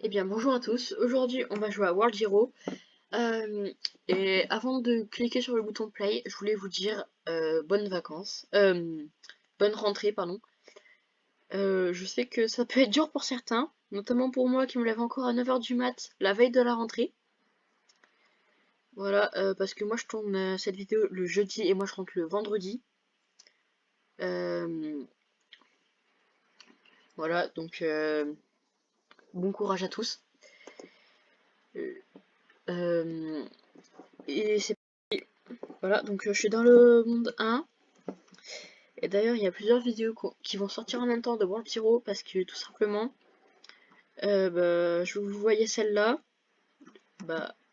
Eh bien bonjour à tous, aujourd'hui on va jouer à World Hero. Et avant de cliquer sur le bouton play, je voulais vous dire bonnes vacances, bonne rentrée pardon. Je sais que ça peut être dur pour certains, notamment pour moi qui me lève encore à 9 h du mat la veille de la rentrée. Voilà, parce que moi je tourne cette vidéo le jeudi et moi je rentre le vendredi. Euh, voilà, donc bon courage à tous. Euh, et c'est voilà, donc je suis dans le monde 1. Et d'ailleurs, il y a plusieurs vidéos qui vont sortir en même temps de World Hero parce que tout simplement, je vous voyais celle-là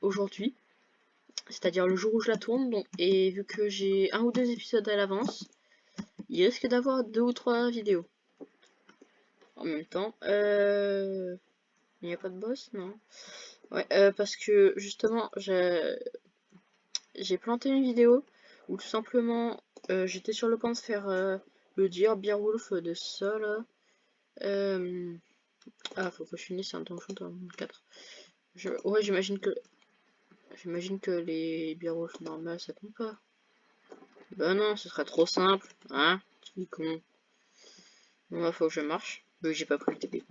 aujourd'hui, c'est-à-dire le jour où je la tourne. Donc, et vu que j'ai un ou deux épisodes à l'avance, il risque d'avoir deux ou trois vidéos en même temps. Il n'y a pas de boss, non? Ouais, parce que justement, j'ai planté une vidéo où tout simplement j'étais sur le point de faire le Dear Beowulf de ça là. Ah, faut que je finisse un donjon dans le 4. Ouais, j'imagine que les Beowulf normales ça compte pas. Bah non, ce serait trop simple, hein? Qui con. Bon, bah, faut que je marche. J'ai pas pris le TP.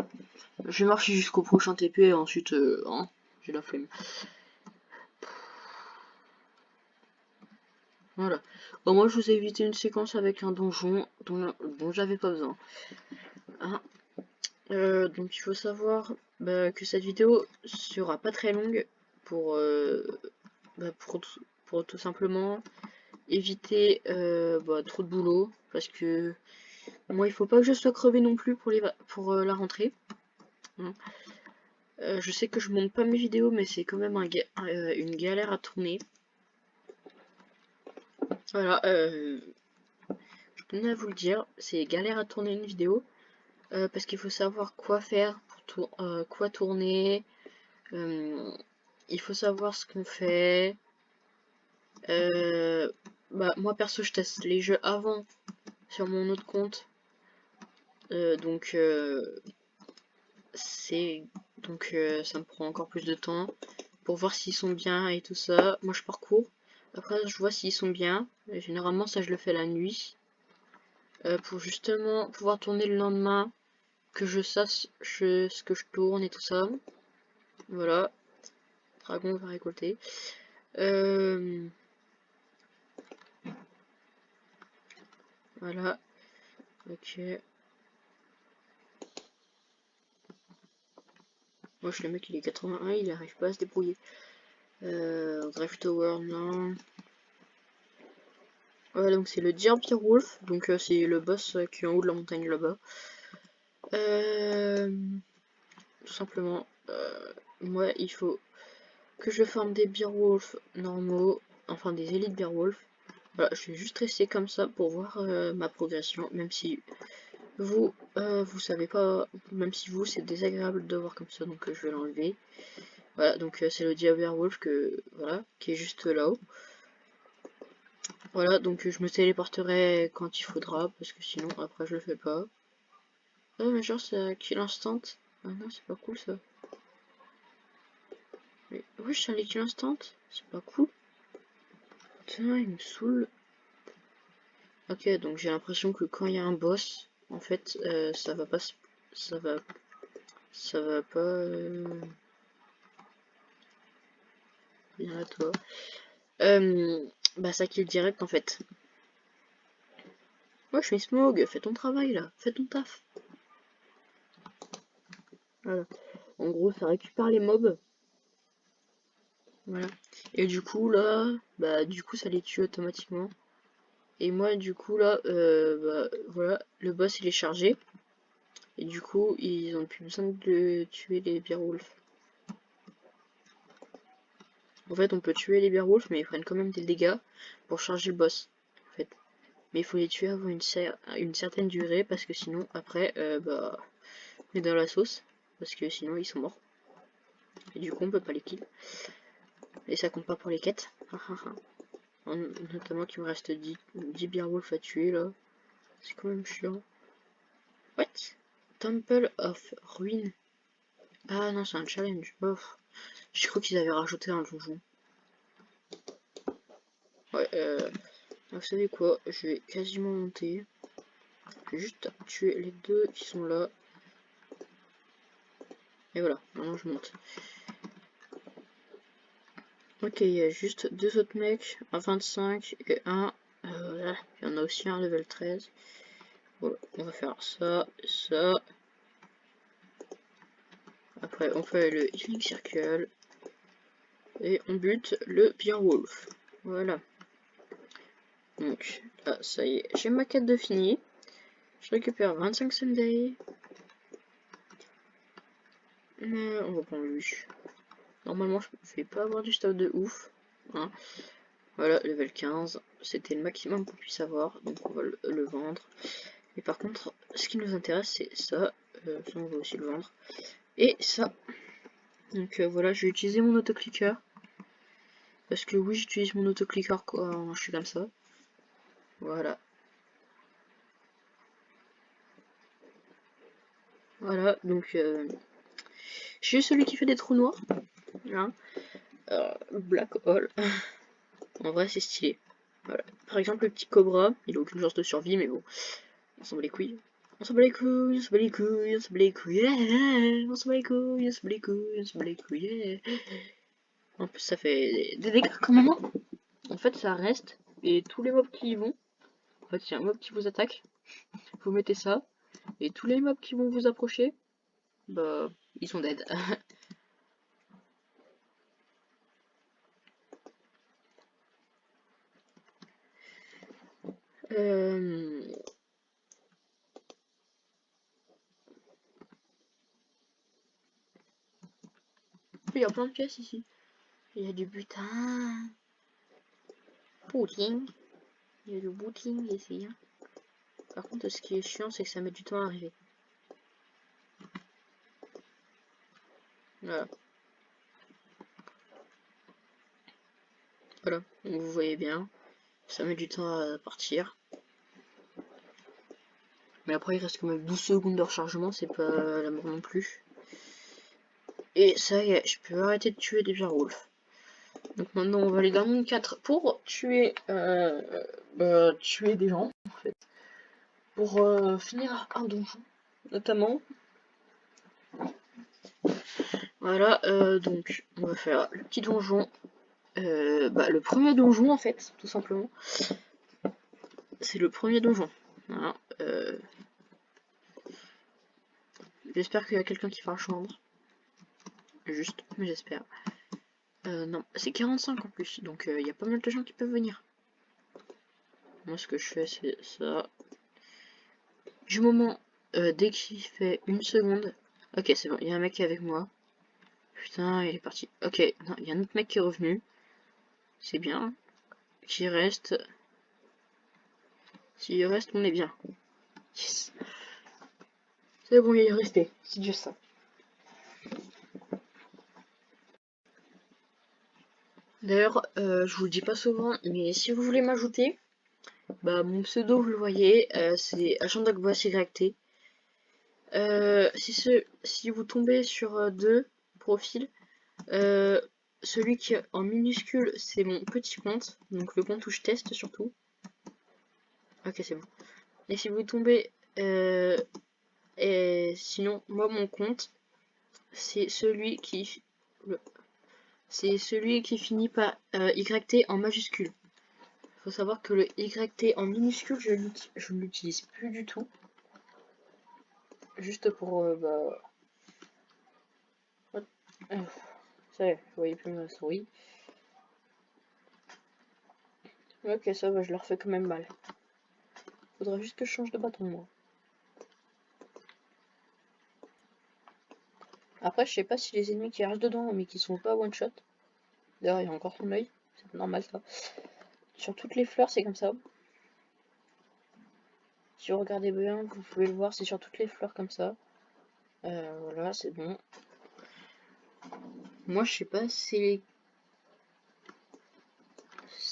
Je marche jusqu'au prochain TP et ensuite, hein, j'ai la flemme. Voilà. Au moins, je vous ai évité une séquence avec un donjon dont j'avais pas besoin. Hein. Donc, il faut savoir que cette vidéo sera pas très longue pour, bah, pour tout simplement éviter trop de boulot parce que moi il faut pas que je sois crevé non plus pour la rentrée. Hein. Je sais que je monte pas mes vidéos mais c'est quand même une galère à tourner. Voilà, je tenais à vous le dire, c'est galère à tourner une vidéo parce qu'il faut savoir quoi faire pour quoi tourner. Il faut savoir ce qu'on fait. Moi perso je teste les jeux avant sur mon autre compte. Donc ça me prend encore plus de temps pour voir s'ils sont bien et tout ça. Moi je parcours. Après je vois s'ils sont bien. Et généralement ça je le fais la nuit. Pour justement pouvoir tourner le lendemain. Que je sache ce que je tourne et tout ça. Voilà. Dragon va récolter. Voilà. Ok. Moi le mec il est 81, il arrive pas à se débrouiller. Drive Tower, non. Voilà, donc c'est le Deer Wolf, donc c'est le boss qui est en haut de la montagne là-bas. Tout simplement, moi il faut que je forme des Beowulf normaux, enfin des élites Beowulf. Voilà, je vais juste rester comme ça pour voir ma progression, même si vous savez pas, même si vous c'est désagréable de voir comme ça, donc je vais l'enlever. Voilà, donc c'est le Deer Wolf voilà, qui est juste là-haut. Voilà, donc je me téléporterai quand il faudra, parce que sinon après je le fais pas. Ah mais genre c'est kill instant. Ah non c'est pas cool ça. Mais ouais je suis un kill instant, c'est pas cool. Putain il me saoule. Ok donc j'ai l'impression que quand il y a un boss, en fait ça va pas ça va ça va pas bien à toi. Ça kill direct en fait. Ouais je suis Smog, fais ton travail là, fais ton taf. Voilà. En gros ça récupère les mobs. Voilà. Et du coup là, du coup ça les tue automatiquement. Et moi du coup là, voilà, le boss il est chargé. Et du coup ils ont plus besoin de tuer les Beowulf. En fait on peut tuer les Beowulf mais ils prennent quand même des dégâts pour charger le boss. En fait. Mais il faut les tuer avant une certaine durée parce que sinon après on est dans la sauce. Parce que sinon ils sont morts. Et du coup on peut pas les kill. Et ça compte pas pour les quêtes. Notamment qu'il me reste 10 Beowulf à tuer là. C'est quand même chiant. What? Temple of Ruin. Ah non, c'est un challenge. Oh, je crois qu'ils avaient rajouté un donjon. Ouais, vous savez quoi? Je vais quasiment monter. Je vais juste tuer les deux qui sont là. Et voilà, maintenant je monte. Ok, il y a juste deux autres mecs, un 25 et un... il y en a aussi un level 13. Voilà, on va faire ça, ça. Après, on fait le Healing Circle. Et on bute le Beowulf. Voilà. Donc, ah, ça y est, j'ai ma quête de fini. Je récupère 25 Sunday. Mais on va prendre lui. Normalement, je vais pas avoir du stuff de ouf. Hein. Voilà, level 15. C'était le maximum qu'on puisse avoir. Donc on va le vendre. Et par contre, ce qui nous intéresse, c'est ça. Ça, on va aussi le vendre. Et ça. Donc voilà, je vais utiliser mon autoclicker. Parce que oui, j'utilise mon autoclicker quand je suis comme ça. Voilà. Voilà, donc j'ai celui qui fait des trous noirs. Hein. Black Hole. En vrai, c'est stylé. Voilà. Par exemple, le petit Cobra, il a aucune chance de survie, mais bon, on s'en bat les couilles. On s'en bat les couilles, on s'en bat les couilles, on s'en bat les couilles, yeah. On s'en bat les couilles, on s'en bat les couilles, on s'en bat les couilles, yeah. En plus, ça fait des dégâts quand même. En fait, ça reste, et tous les mobs qui y vont, en fait, s'il y a un mob qui vous attaque, vous mettez ça, et tous les mobs qui vont vous approcher, bah, ils sont dead. Il y a plein de pièces ici. Il y a du butin. Booting. Il y a du booting ici. Hein. Par contre, ce qui est chiant, c'est que ça met du temps à arriver. Voilà. Voilà. Donc vous voyez bien. Ça met du temps à partir. Mais après, il reste quand même 12 secondes de rechargement. C'est pas la mort non plus. Et ça y est, je peux arrêter de tuer des Beowulf. Donc maintenant, on va aller dans le monde 4 pour tuer, tuer des gens, en fait. Pour finir un donjon, notamment. Voilà, donc on va faire le petit donjon. Le premier donjon, en fait, tout simplement. C'est le premier donjon. Voilà, j'espère qu'il y a quelqu'un qui fera chambre. Juste, mais j'espère. Non, c'est 45 en plus, donc il y a pas mal de gens qui peuvent venir. Moi, ce que je fais, c'est ça. Du moment, dès qu'il fait une seconde... Ok, c'est bon, il y a un mec qui est avec moi. Putain, il est parti. Ok, non, il y a un autre mec qui est revenu. C'est bien. Qui reste... S'il reste, on est bien. Yes. C'est bon, il est resté. C'est juste ça. D'ailleurs, je vous le dis pas souvent, mais si vous voulez m'ajouter, bah mon pseudo, vous le voyez, c'est Agent Dogboss YT. Si vous tombez sur deux profils, celui qui est en minuscule, c'est mon petit compte, donc le compte où je teste surtout. Ok, c'est bon. Et si vous tombez, et sinon, moi mon compte, c'est celui qui, finit par YT en majuscule. Faut savoir que le YT en minuscule, je ne l'utilise plus du tout. Juste pour, ça y est, vous voyez plus ma souris. Ok, ça va, je leur fais quand même mal. Faudrait juste que je change de bâton, moi. Après, je sais pas si les ennemis qui restent dedans, mais qui sont pas one shot. D'ailleurs, il y a encore son œil. C'est normal, ça. Sur toutes les fleurs, c'est comme ça. Si vous regardez bien, vous pouvez le voir, c'est sur toutes les fleurs comme ça. Voilà, c'est bon. Moi, je sais pas c'est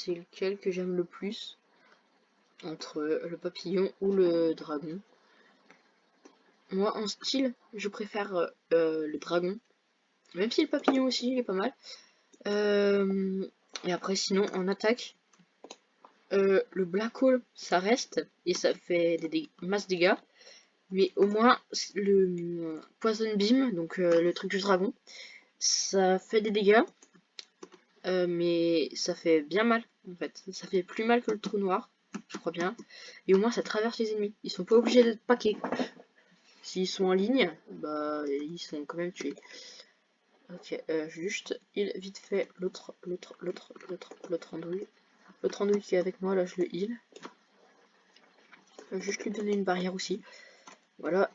lequel que j'aime le plus entre le papillon ou le dragon. Moi, en style, je préfère le dragon. Même si le papillon aussi, il est pas mal. Et après, sinon, en attaque, le black hole, ça reste. Et ça fait des masses dégâts. Mais au moins, le poison beam, donc le truc du dragon, ça fait des dégâts. Mais ça fait bien mal, en fait. Ça fait plus mal que le trou noir, je crois bien. Et au moins, ça traverse les ennemis. Ils sont pas obligés d'être paquets. S'ils sont en ligne, bah, ils sont quand même tués. Ok, juste, il vite fait l'autre andouille. L'autre andouille qui est avec moi, là, je le heal. Je vais juste lui donner une barrière aussi. Voilà,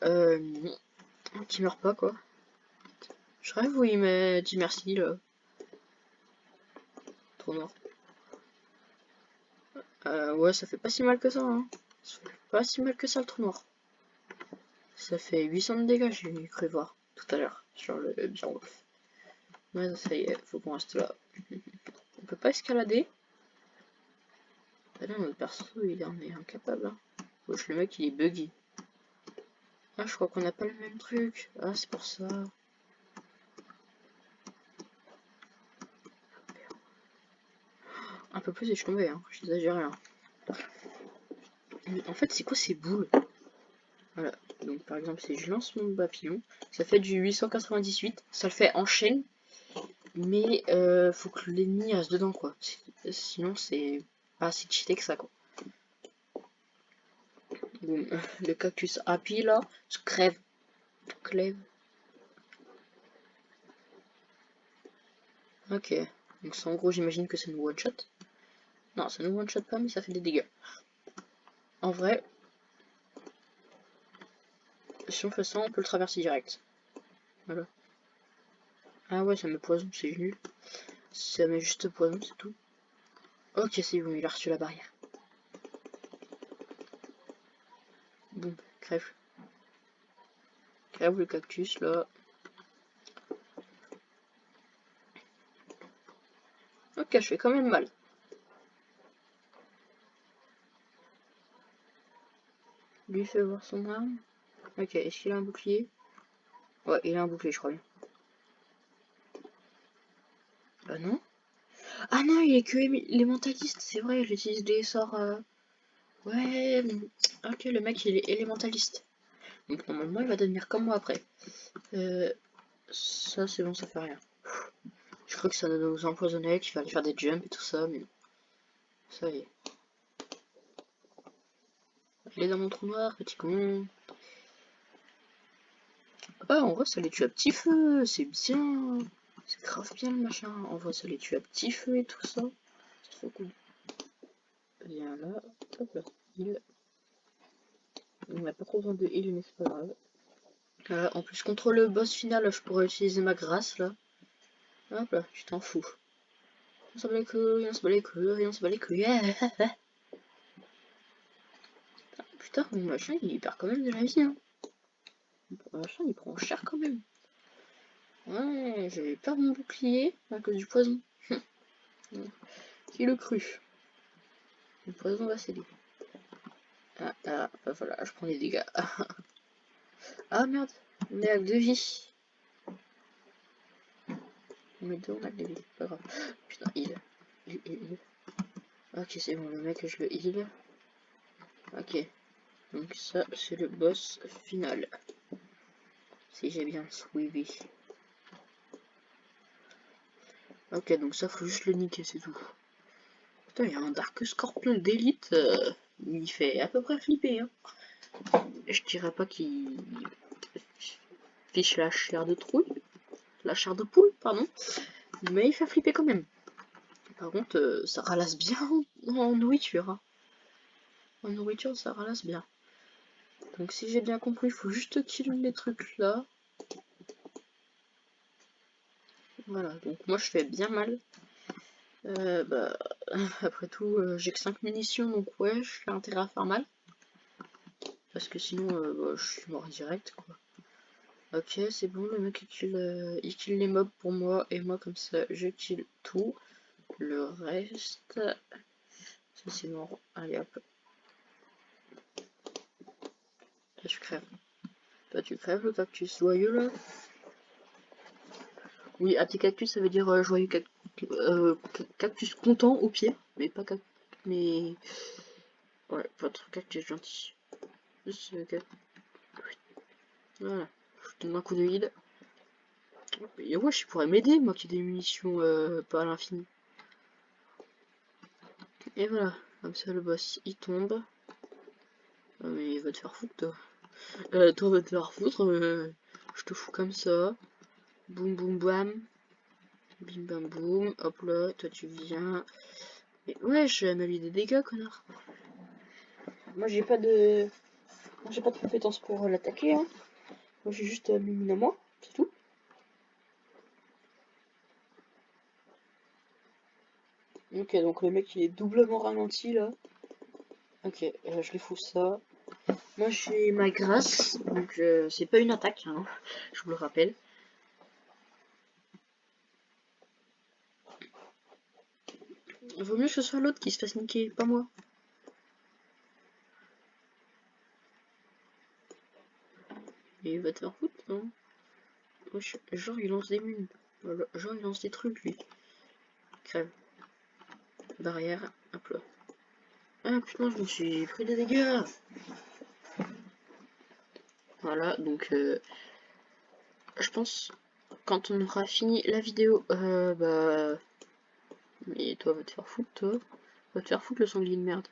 qui meurt pas, quoi. Je rêve où il m'a dit merci, là. Trop noir. Ouais, ça fait pas si mal que ça, hein. Ça fait pas si mal que ça, le trou noir. Ça fait 800 de dégâts, j'ai cru voir tout à l'heure sur le bureau. Ouais, ça y est, faut qu'on reste là. On peut pas escalader. Ah non, notre perso, il en est incapable. Hein. Wesh, le mec, il est buggy. Ah, je crois qu'on n'a pas le même truc. Ah, c'est pour ça. Un peu plus et je suis tombé, hein. J'exagère rien. Mais en fait, c'est quoi ces boules? Voilà. Donc, par exemple, si je lance mon papillon, ça fait du 898. Ça le fait en chaîne. Mais faut que l'ennemi reste dedans, quoi. Sinon, c'est pas assez cheaté que ça, quoi. Boum. Le cactus happy, là, se crève. Clève. Ok. Donc, ça, en gros, j'imagine que ça nous one-shot. Non, ça nous one-shot pas, mais ça fait des dégâts. En vrai, si on fait ça, on peut le traverser direct. Voilà. Ah ouais, ça me poison, c'est nul. Ça met juste poison, c'est tout. Ok, c'est bon, il a reçu la barrière. Bon, crève. Crève le cactus, là. Ok, je fais quand même mal. Lui fait voir son arme. Ok, est-ce qu'il a un bouclier? Ouais, il a un bouclier, je crois bien. Bah non. Ah non, il est que élémentaliste, c'est vrai, il utilise des sorts... Ouais, ok, le mec, il est élémentaliste. Donc normalement, il va devenir comme moi après. Ça, c'est bon, ça fait rien. Je crois que ça nous empoisonnait, qu'il fallait faire des jumps et tout ça, mais ça y est. Il est dans mon trou noir, petit con. Ah, en vrai, ça les tue à petit feu, c'est bien. C'est grave bien le machin. En vrai, ça les tue à petit feu et tout ça. C'est trop cool. Viens là, hop là, heal. On n'a pas trop besoin de heal, mais c'est pas grave. En plus, contre le boss final, je pourrais utiliser ma grâce là. Hop là, tu t'en fous. On se bat les couilles, on se bat les couilles, on se bat les couilles. Putain, mon machin, il perd quand même de la vie. Hein. Mon machin, il prend cher quand même. Ouais, j'avais peur de mon bouclier à cause du poison. Qui le cru? Le poison va céder. Bah voilà, je prends les dégâts. Ah merde, on est à 2 vies. On est deux, on a 2 vies, pas grave. Putain, heal. Heal. Ok, c'est bon, le mec, je le heal. Ok, donc ça, c'est le boss final. Si j'ai bien suivi. Ok, donc ça, faut juste le niquer, c'est tout. Putain, il y a un Dark Scorpion d'élite. Il fait à peu près flipper. Hein. Je dirais pas qu'il fiche la chair de trouille. La chair de poule, pardon. Mais il fait flipper quand même. Par contre, ça ralasse bien en nourriture. Hein. En nourriture, ça ralasse bien. Donc si j'ai bien compris, il faut juste kill les trucs là. Voilà, donc moi je fais bien mal. Bah, après tout, j'ai que 5 munitions, donc ouais, j'ai intérêt à faire mal. Parce que sinon, bah, je suis mort direct, quoi. Ok, c'est bon, le mec il kill les mobs pour moi, et moi comme ça, je kill tout. Le reste, ça c'est mort. Allez hop, là je crève. Toi, tu crèves le cactus joyeux là. Oui, à petit cactus, ça veut dire joyeux cactus content au pire, mais pas cactus. Mais. Ouais, votre cactus gentil. Juste voilà. Je donne un coup de heal. Et ouais, je pourrais m'aider, moi qui ai des munitions pas à l'infini. Et voilà, comme ça le boss il tombe. Ah, mais il va te faire foutre toi. Toi va te faire foutre, je te fous comme ça. Boum boum bam. Bim bam boum. Hop là, toi tu viens. Mais ouais, je vais m'allier des dégâts, connard. Moi j'ai pas de. J'ai pas de compétences pour l'attaquer, hein. Moi j'ai juste mis une à moi, c'est tout. Ok, donc le mec il est doublement ralenti là. Ok, je lui fous ça. Moi j'ai ma grâce, donc c'est pas une attaque, hein, je vous le rappelle. Vaut mieux que ce soit l'autre qui se fasse niquer, pas moi. Et il va te faire foutre, non? Genre il lance des mines. Genre il lance des trucs lui. Crève. Barrière, hop là. Ah putain, je me suis pris des dégâts. Voilà, donc je pense quand on aura fini la vidéo, bah... Mais toi, va te faire foutre, toi. Va te faire foutre le sanglier de merde.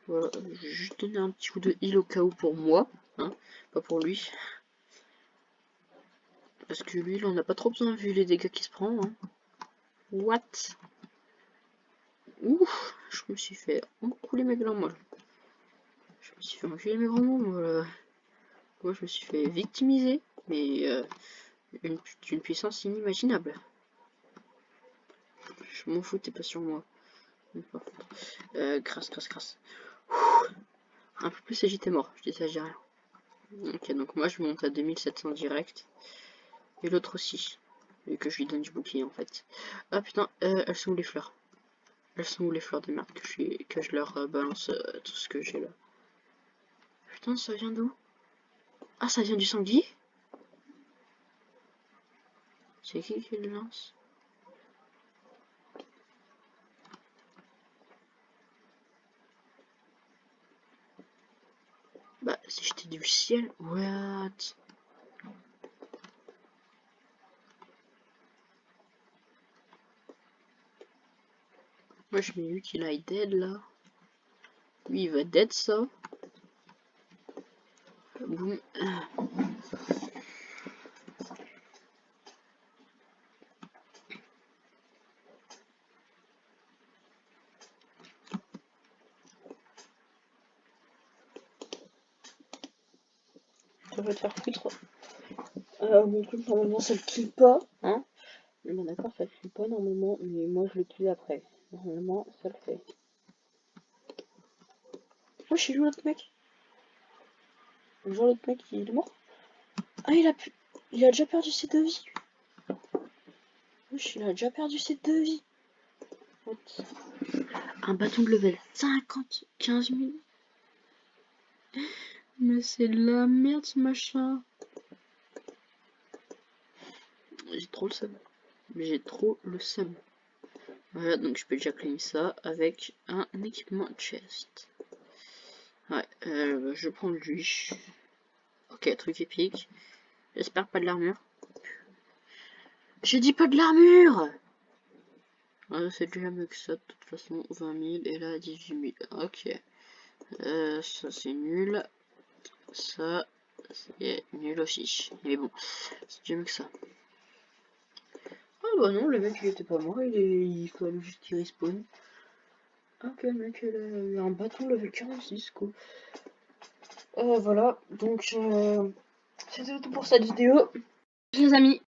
Voilà, je vais juste donner un petit coup de heal au cas où pour moi, hein, pas pour lui. Parce que lui, il en a pas trop besoin vu les dégâts qu'il se prend. Hein. What? Ouf, je me suis fait enculer mes glands, moi. Je me suis fait enculer mes grands mots, moi. Moi, je me suis fait victimiser, mais d'une puissance inimaginable. Je m'en fous, t'es pas sur moi. Grâce. Un peu plus et j'étais mort, je dis ça, je dis rien. Ok, donc moi je monte à 2700 direct. Et l'autre aussi. Et que je lui donne du bouclier en fait. Ah putain, elles sont où les fleurs? Elles sont où les fleurs de merde que je leur balance tout ce que j'ai là? Putain, ça vient d'où? Ah, ça vient du sanglier? C'est qui le lance? Bah, si j'étais du ciel, what? Moi je mets lui qu'il aille dead là. Lui il va dead ça. Boum. Ça va te faire foutre. Mon truc normalement ça le kill pas, hein. Bon d'accord, ça le kill pas normalement, mais moi je le kill après. Normalement ça le fait. Moi je suis l'autre mec. Genre l'autre mec il est mort. Ah il a déjà perdu ses 2 vies. Wesh, il a déjà perdu ses 2 vies. What? Un bâton de level 50, 15 000. Mais c'est de la merde ce machin. J'ai trop le seum. J'ai trop le seum. Voilà, donc je peux déjà claim ça avec un équipement chest. Ouais, je prends lui. Ok, truc épique. J'espère pas de l'armure. J'ai dit pas de l'armure! C'est déjà mieux que ça, de toute façon, 20 000 et là 18 000. Ok. Ça c'est nul. Ça c'est nul aussi. Mais bon, c'est déjà mieux que ça. Ah bah non, le mec il était pas mort, il fallait juste qu'il respawn. Ok, le mec il a eu un bâton level 46 quoi. Voilà, donc c'était tout pour cette vidéo. Les amis,